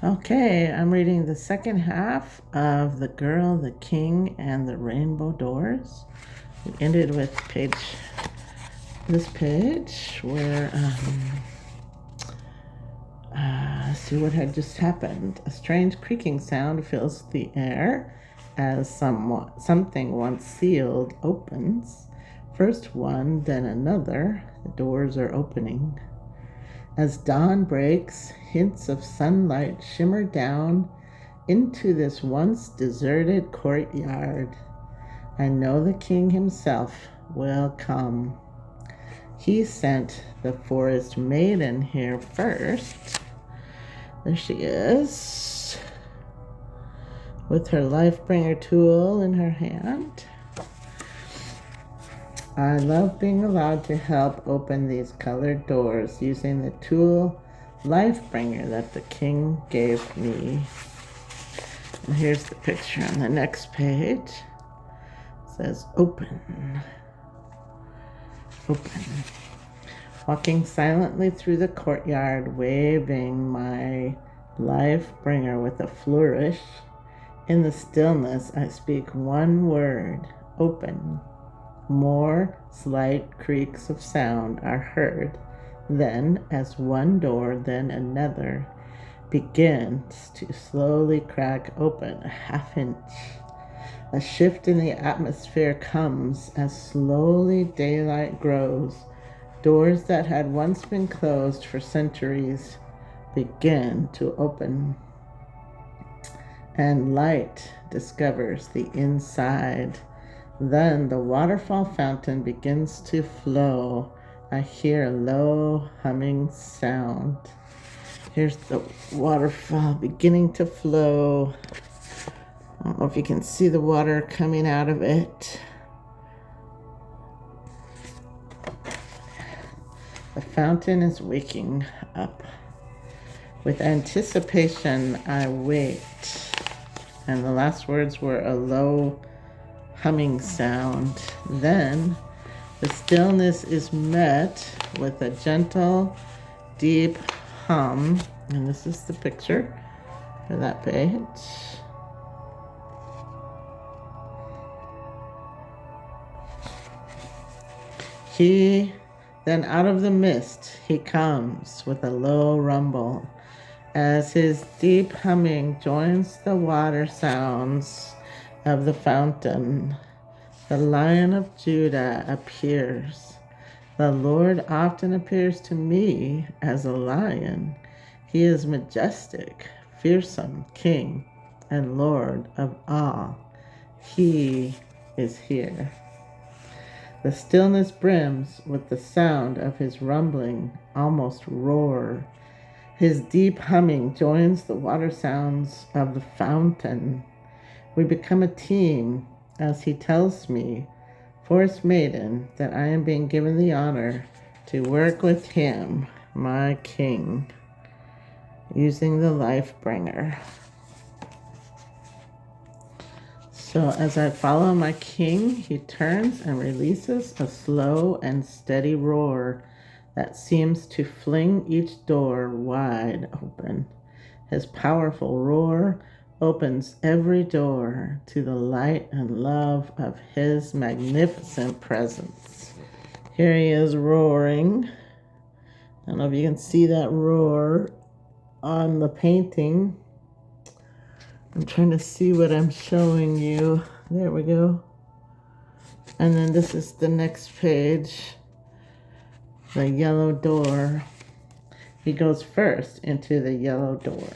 Okay, I'm reading the second half of The Girl, the King, and the Rainbow Doors. We ended with this page where, let's see what had just happened. A strange creaking sound fills the air as something once sealed opens. First one, then another. The doors are opening. As dawn breaks, hints of sunlight shimmer down into this once deserted courtyard. I know the king himself will come. He sent the forest maiden here first. There she is, with her Lifebringer tool in her hand. I love being allowed to help open these colored doors using the tool Lifebringer that the king gave me. And here's the picture on the next page. It says open. Open. Walking silently through the courtyard, waving my Lifebringer with a flourish. In the stillness, I speak one word, open. More slight creaks of sound are heard. Then, as one door, then another begins to slowly crack open a half-inch. A shift in the atmosphere comes as slowly daylight grows. Doors that had once been closed for centuries begin to open, and light discovers the inside. Then the waterfall fountain begins to flow. I hear a low humming sound. Here's the waterfall beginning to flow. I don't know if you can see the water coming out of it. The fountain is waking up. With anticipation, I wait. And the last words were a low humming sound. Then the stillness is met with a gentle, deep hum. And this is the picture for that page. Then out of the mist he comes with a low rumble as his deep humming joins the water sounds of the fountain. The Lion of Judah appears. The Lord often appears to me as a lion. He is majestic, fearsome King, and Lord of all. He is here. The stillness brims with the sound of his rumbling, almost roar. His deep humming joins the water sounds of the fountain. We become a team as he tells me, Forest Maiden, that I am being given the honor to work with him, my king, using the Lifebringer. So as I follow my king, he turns and releases a slow and steady roar that seems to fling each door wide open. His powerful roar opens every door to the light and love of his magnificent presence. Here he is roaring. I don't know if you can see that roar on the painting. I'm trying to see what I'm showing you. There we go. And then this is the next page. The yellow door. He goes first into the yellow door.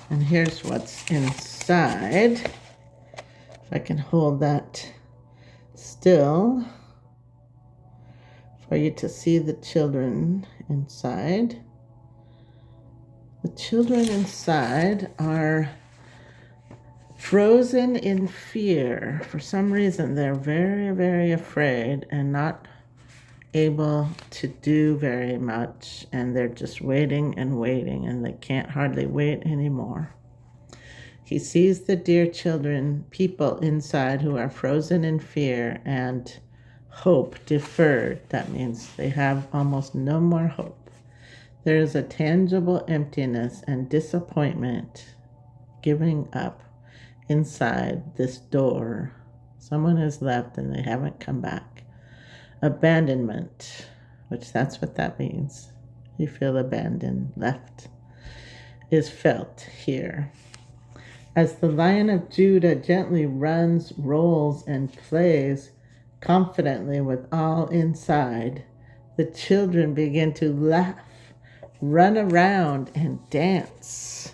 And here's what's inside. If I can hold that still for you to see the children inside. The children inside are frozen in fear. For some reason, they're very, very afraid and not able to do very much. And they're just waiting and waiting, and they can't hardly wait anymore. He sees the dear children, people inside who are frozen in fear and hope deferred. That means they have almost no more hope. There is a tangible emptiness and disappointment, giving up inside this door. Someone has left and they haven't come back. Abandonment, which that's what that means. You feel abandoned, left, is felt here. As the Lion of Judah gently runs, rolls, and plays confidently with all inside, the children begin to laugh, run around, and dance.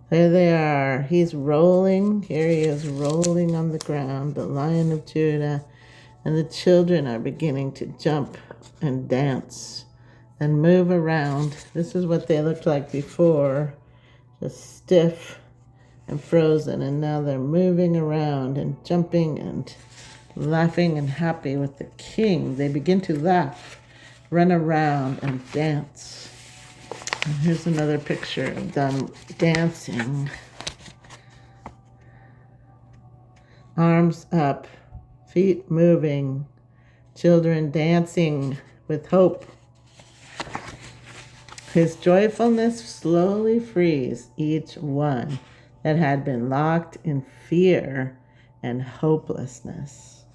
There they are. He's rolling. Here he is rolling on the ground, the Lion of Judah. And the children are beginning to jump and dance and move around. This is what they looked like before, just stiff and frozen. And now they're moving around and jumping and laughing and happy with the king. They begin to laugh, run around, and dance. And here's another picture of them dancing. Arms up, feet moving, children dancing with hope. His joyfulness slowly frees each one that had been locked in fear and hopelessness.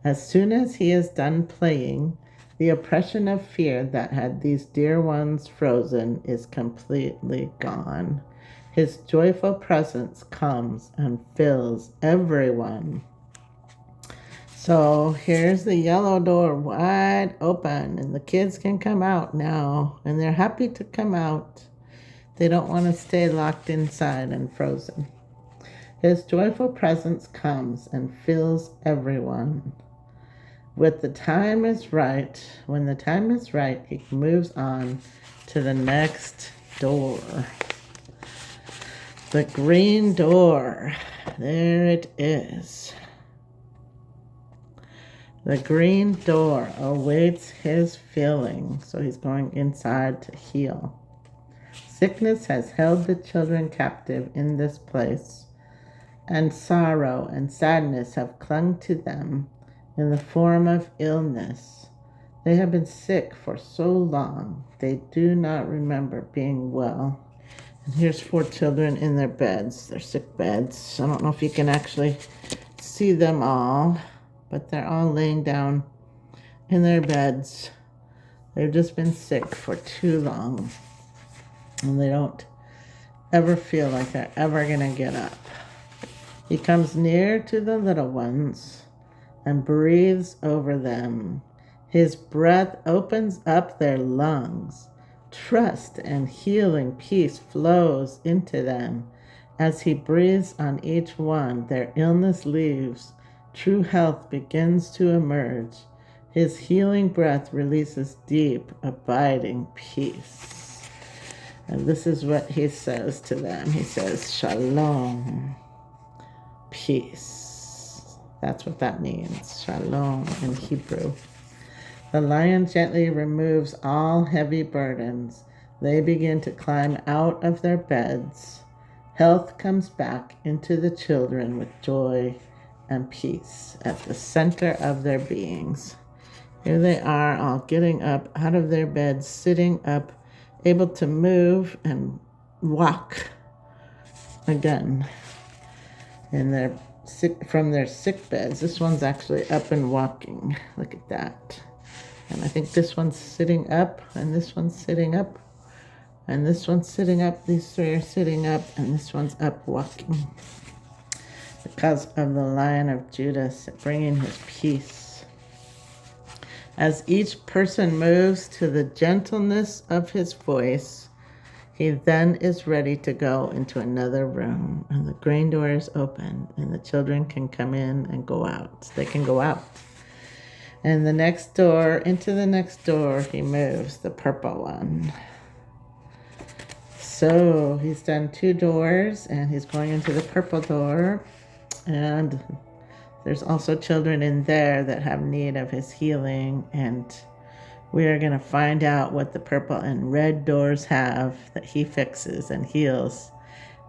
As soon as he is done playing, the oppression of fear that had these dear ones frozen is completely gone. His joyful presence comes and fills everyone. So here's the yellow door wide open, and the kids can come out now, and they're happy to come out. They don't want to stay locked inside and frozen. His joyful presence comes and fills everyone. When the time is right, he moves on to the next door. The green door. There it is. The green door awaits his filling, so he's going inside to heal. Sickness has held the children captive in this place, and sorrow and sadness have clung to them in the form of illness. They have been sick for so long, they do not remember being well. And here's 4 children in their beds, their sick beds. I don't know if you can actually see them all, but they're all laying down in their beds. They've just been sick for too long, and they don't ever feel like they're ever going to get up. He comes near to the little ones and breathes over them. His breath opens up their lungs. Trust and healing peace flows into them. As he breathes on each one, their illness leaves. True health begins to emerge. His healing breath releases deep, abiding peace. And this is what he says to them. He says, Shalom, peace. That's what that means, Shalom in Hebrew. The lion gently removes all heavy burdens. They begin to climb out of their beds. Health comes back into the children with joy and peace at the center of their beings. Here they are, all getting up out of their beds, sitting up, able to move and walk again from their sick beds. This one's actually up and walking. Look at that. And I think this one's sitting up, and this one's sitting up, and this one's sitting up. These 3 are sitting up, and this one's up walking. Because of the Lion of Judah bringing his peace. As each person moves to the gentleness of his voice, he then is ready to go into another room, and the green door is open, and the children can come in and go out. They can go out. And into the next door, he moves, the purple one. So he's done 2 doors, and he's going into the purple door. And there's also children in there that have need of his healing. And we are going to find out what the purple and red doors have that he fixes and heals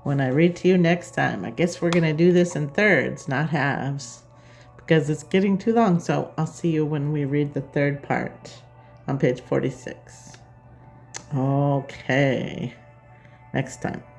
when I read to you next time. I guess we're going to do this in thirds, not halves, because it's getting too long. So I'll see you when we read the 3rd part on page 46. Okay. Next time.